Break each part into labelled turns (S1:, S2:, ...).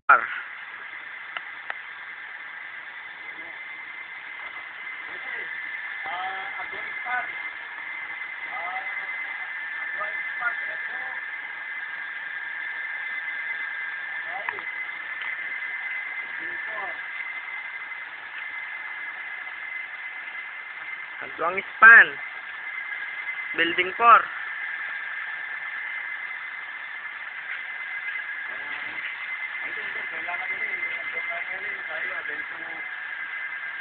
S1: R. Agwang span. Building 4.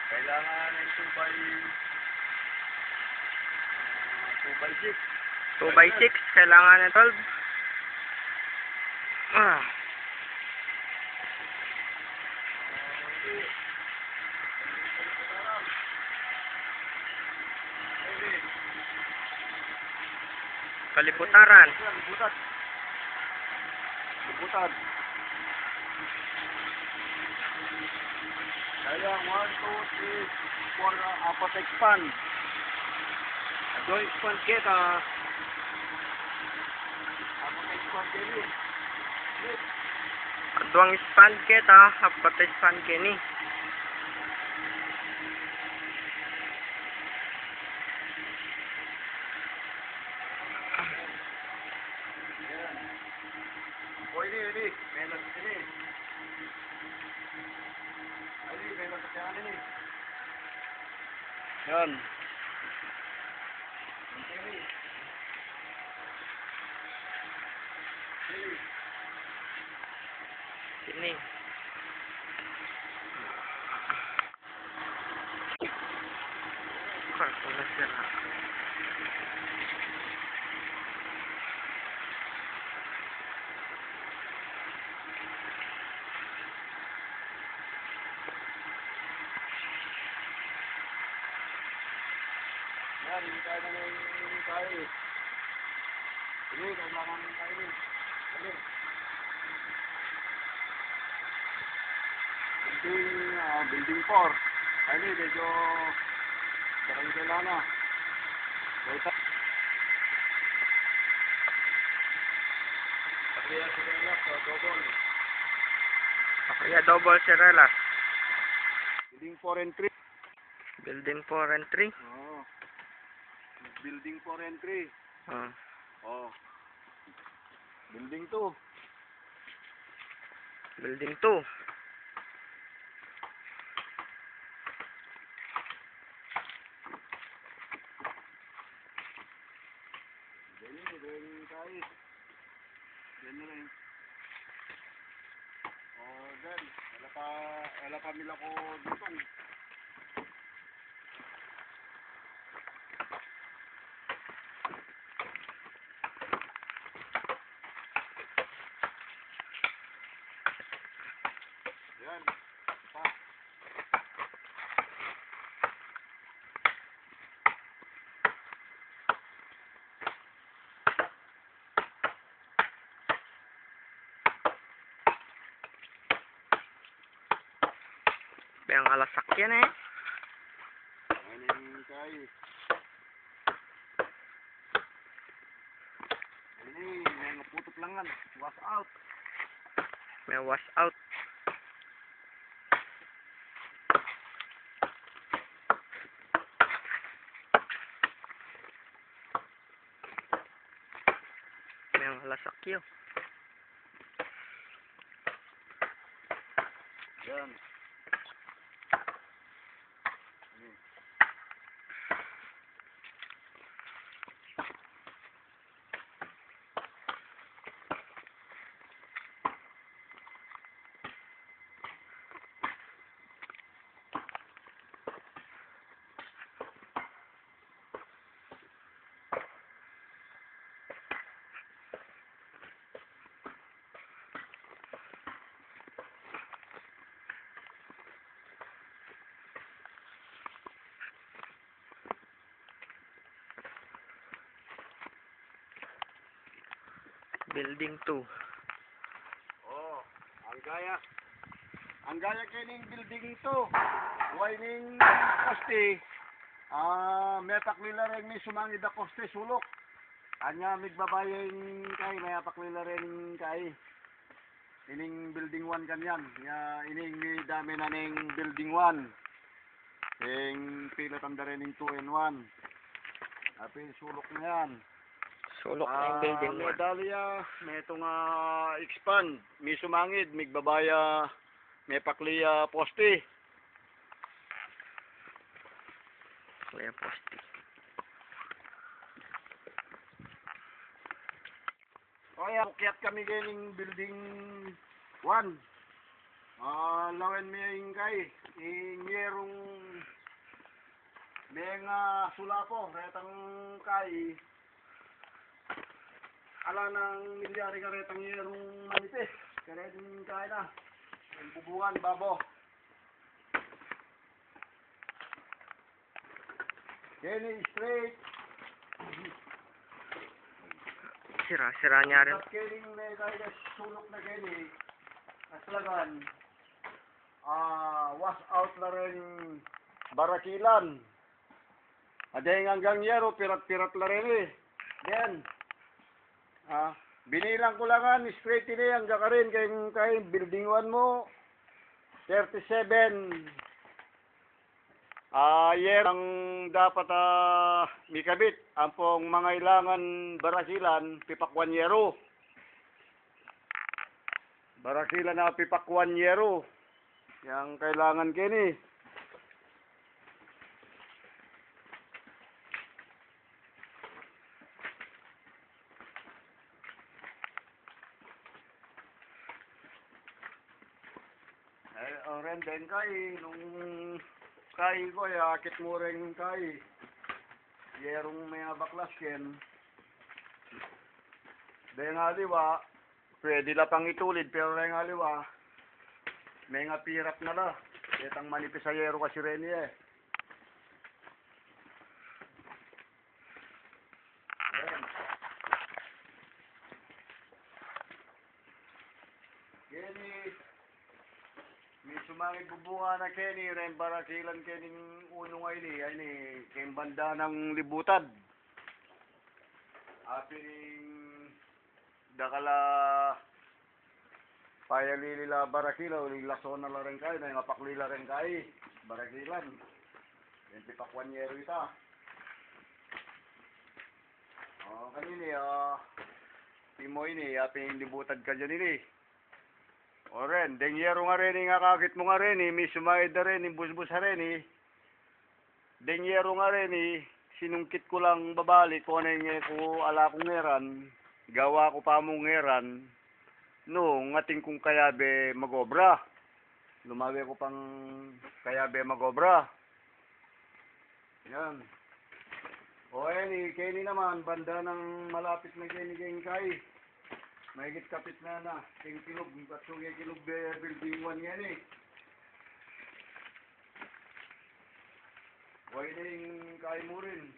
S2: Kailangan ng 2x6.
S1: 2x6. Kailangan ng 12. Ah. Kaliputaran.
S2: Liputan. Kaya 1, 2, 3, 4, apat expand. Doon expand kita. Apat expand kini.
S1: Agwang span kita. Apat span kini.
S2: O ini. Menos ini. Ini menos sa ini. Yan.
S1: Sini. Karton na sila.
S2: Yan, hindi tayo na yung tayo. Ini, kailangan ng tayo. Ano? Building 4. Ano, medyo parang kailangan. Kaya double.
S1: Kaya double sirelas.
S2: Building 4 and 3.
S1: Building 4 and 3.
S2: Oo. Building 4 and 3.
S1: Oh.
S2: Oh. Building 2.
S1: Building 2.
S2: Ganyan tayo. Ganyan rin. Oh, then. Wala pa mila ko dutong. Yan. Pa.
S1: Yang alasak yan eh.
S2: Ano yung tayo? Ini, mga putok langan. Wash out.
S1: May wash out. May ang alasak yun.
S2: Yan.
S1: Building 2.
S2: Oh, ang gaya kining building to. Huwag ning poste. May paklila rin ni sumangid na poste sulok. Anya migbabayin kay may paklila rin kay. ining building 1 kanyan. Ya, ining dami na ning building 1. Ing pila tanda rin ning 2 and 1. Api sulok na yan.
S1: Sulok na yung building mo.
S2: Medalya, may itong expand. May sumangid, may babaya, may pakliya poste.
S1: Kuya posti.
S2: Kaya ukyat kami ganing building 1. Lawen may ingkay, ingyerong may nga sulapo, retang kay. Ala nang milyari ka retang yerong manipis. Kaya din kay na. Ang bubungan, babo. Kenny straight.
S1: Sira niya rin.
S2: At Kenny may kaya sulok na Kenny. Aslagan. Was out na rin barakilan. Aday hanggang yero, pirat-pirat na rin eh. Yan. Binilang ko lang straight ini ang gakarin kay building 1 mo. 37. Yan ang dapat mikabit. Ang pong mga ilangan barakilan, pipakwan yero. Barakilan na pipakwan yero. Yang kailangan kini. Oren din kay nung kay ko akit mo rin kay yerong may baklas ken den aliwa pwede la pang itulid pero ren aliwa may nga pirat na la etang manipis sa yero kasi ren eh. Kenny may sumangit bubunga na Kenny, rin barakilan Kenny uno nga ini, ay ni, kayong banda ng libutan. Apining dakala payalilila barakila, uling laso na la rin kayo, na yung apaklila rin kayo, barakilan. Yung tipakwanyero ita. Kanini, timo ini, aping libutan ka dyan ini. O rin, dengyero nga rin, nga kakit mo nga rin, may sumayad na rin, busbus na rin, dengyero nga rin, sinungkit ko lang babalik, kung ano yung ko ala kong ngeran, gawa ko pa mong ngeran, no, ngating kong kayabe magobra, lumawi ko pang kayabe magobra, yan. O Kenny naman, banda ng malapit na Kenny kay. Mahigit kapit na king kilog, patsugay kilog building 1 yan eh. Huwag na yung kaya mo rin.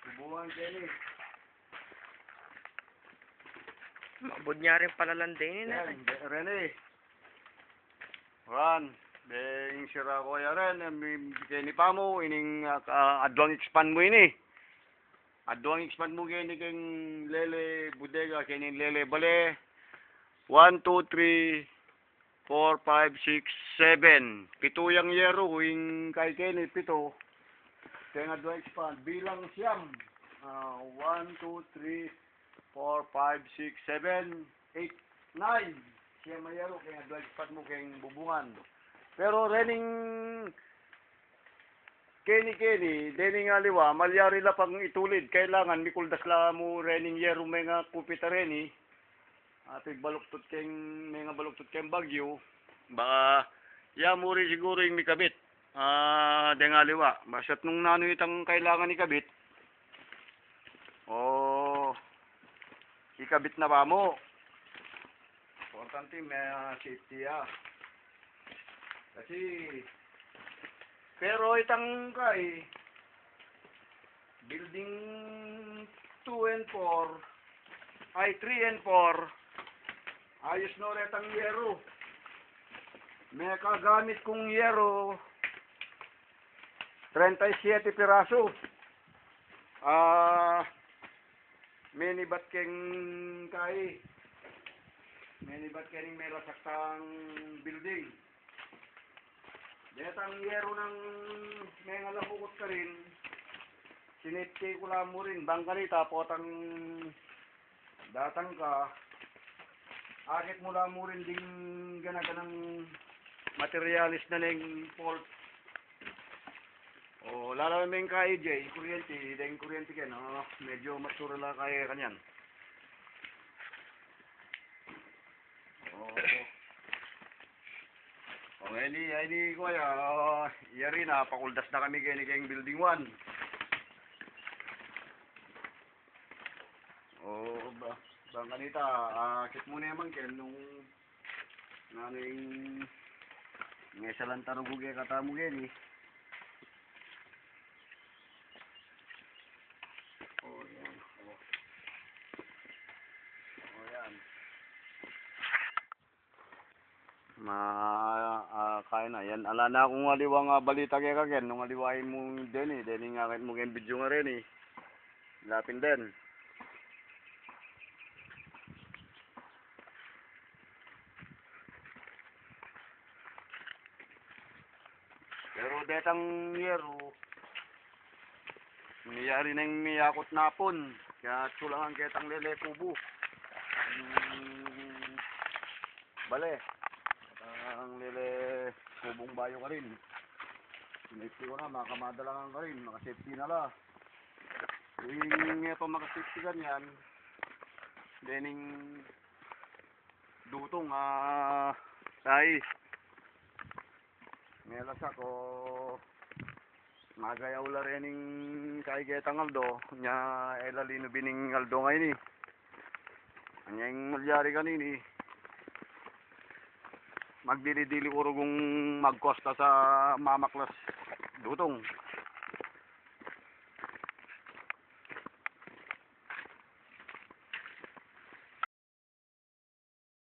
S2: Subuhan Kenny.
S1: Mabod niya rin palalandinin na.
S2: Yan, Rene. Ran, yung sira ko yan rin, Kenny pa mo, ining adwang expand mo ini. Adwang expand mo kini keng lele bodega kini lele bale 1 2 3 4 5 6 7 pito yang yero wing kay kini pito kaya adwang expand bilang siyam 1 2 3 4 5 6 7 8 9 siyam yero kaya adwang expand mo keng bubungan pero rening Kenny, dening aliwa, malyari la pang itulid, kailangan mikuldas la mo rening yero may nga kupita reni, at baluktot keng, may nga baluktot keng bagyo, baka, ya mo rin siguro yung mikabit, deng aliwa, basat nung nano itang kailangan ikabit, ikabit na ba mo, importante may safety kasi, pero itang kay building 2 and 4 ay 3 and 4 ayos no retang yero. May kagamit kong yero 37 piraso. Mini bat keng kay Menibat kaning may rasaktang building. Detang yero ng may ngalabukot ka rin. Sinitke ko lang mo rin. Bangkanita, potang datang ka. Akit mo lang mo rin ding ganaganang materialis na ng port. O, lalo namin kay Jay, kuryente, dahil kuryente ka, no? Medyo matsura lang kaya kanyan. O, hindi ko kaya, yari na, pakuldas na kami kaya ni kayong building 1. O, bang kanita, akit mo na yaman kaya nung, naning, may salantaro ko kaya katamu kaya ni. Oh, yan. Oh. Oh, yan. Kaya na. Yan. Ala na akong aliwang balita kaya kagen. Nung aliwain mo din eh. Deni nga kahit mo kayong video nga rin eh. Lapin din. Pero detang yero. Nangyari na yung miyakot napon. Kaya tulangan ketang lele kubo. Bale. Ang lele kubong bayo ka rin. Sinipti ko na, makamadalagan ka rin. Makasafety na la. Yung ito makasafety ka niyan. Dening dutong tayo. Melas ako. Magayaw la rin yung kaiketang Aldo. Nya elalino bining Aldo ngayon eh. Kanya yung malyari kanini. Magdili-dili ko kung magkosta sa mamaklas dutong.